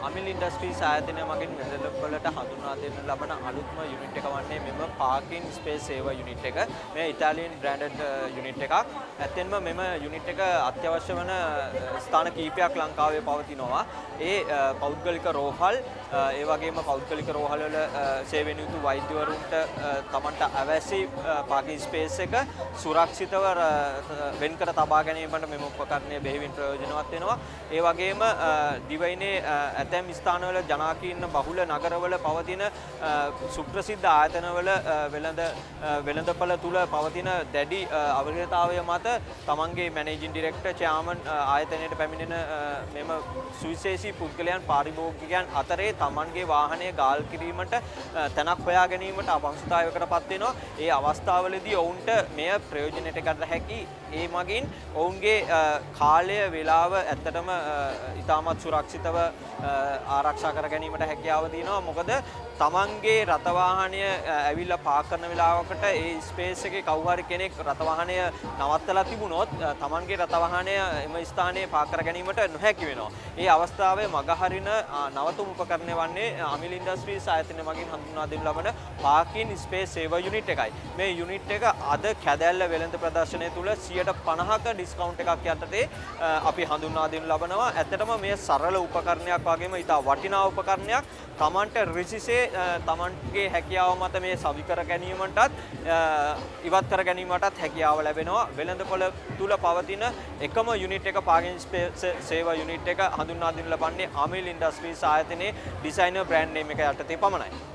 අමිල් industries ආයතනය මගින් වෙළඳපොළට හඳුන්වා දෙන්න ලබන අලුත්ම යුනිට් එක වන්නේ මෙම පාකින් ස්පේස් සේවා යුනිට් එක. මේ ඉතාලියන් බ්‍රෑන්ඩඩ් යුනිට් එකක්. ඇත්තෙන්ම මෙම යුනිට් එක අත්‍යවශ්‍ය වන ස්ථාන කීපයක් ලංකාවේ පවතිනවා. ඒ පෞද්ගලික රෝහල් ඒ වගේම පෞද්ගලික රෝහල් වල සේවය නියුතු වෛද්‍යවරුන්ට තමන්ට අවැසි පාකින් ස්පේස් එක සුරක්ෂිතව වෙන් කර තබා ගැනීමට මෙම උපකරණය බෙහෙවින් ප්‍රයෝජනවත් වෙනවා. ඒ වගේම දිවයිනේ ඇතැම් ස්ථානවල ජනාකීර්ණ බහුල නගරවල පවතින සුප්‍රසිද්ධ ආයතනවල වෙළඳපළ තුල පවතින දැඩි අවශ්‍යතාවය මත තමන්ගේ මැනේජින් ඩිරෙක්ටර් චෙයාමන් ආයතනයට පැමිණෙන මෙම සුවිශේෂී පුද්ගලයන් පාරිභෝගිකයන් අතරේ තමන්ගේ වාහනය ගාල් කිරීමට තැනක් හොයා ගැනීමට අපහසුතාවයකට පත් වෙනවා. ඒ අවස්ථාවලදී ඔවුන්ට මෙය ප්‍රයෝජනයට ගන්න හැකි. ඒ මගින් ඔවුන්ගේ කාලය වේලාව ඇත්තටම ඉතාමත් සුරක්ෂිතව ආරක්ෂා කර ගැනීමට හැකියාව තියෙනවා. මොකද තමන්ගේ රථවාහනය ඇවිල්ලා පාක් කරන වෙලාවකට ඒ ස්පේස් එකේ කවුරු හරි කෙනෙක් රථවාහනය නවත්තලා තිබුණොත් තමන්ගේ රථවාහනය එම ස්ථානයේ පාක් කර ගැනීමට නොහැකි වෙනවා. ඒ අවස්ථාවේ මගහරින නවතුම් උපකරණය වන්නේ අමිල් ඉන්ඩස්ට්‍රීස් ආයතනය මගින් හඳුන්වා දෙනු ලබන පාකින් ස්පේස් සේවා යුනිට් එකයි. මේ යුනිට් එක අද කැදැල්ල වෙළඳ ප්‍රදර්ශනය තුල 50% ඩිස්කවුන්ට් එකක් යටතේ අපි හඳුන්වා දෙනු ලබනවා. ඇත්තටම මේ සරල උපකරණයක් වගේම ඉතා වටිනා උපකරණයක්. තමන්ට රිසිසේ තමන්ගේ හැකියාව මත මේ සවි කර ගැනීමටත් ඉවත් කර ගැනීමටත් හැකියාව ලැබෙනවා. වෙළඳපොළ තුල පවතින එකම යුනිට් එක පාකින් ස්පේස් සේවා යුනිට් එක හඳුන්වා දෙනු ලබන්නේ අමිල් ඉන්ඩස්ට්‍රීස් ආයතනයේ ඩිසයිනර් බ්‍රෑන්ඩ් නේම් එක යටතේ පමණයි.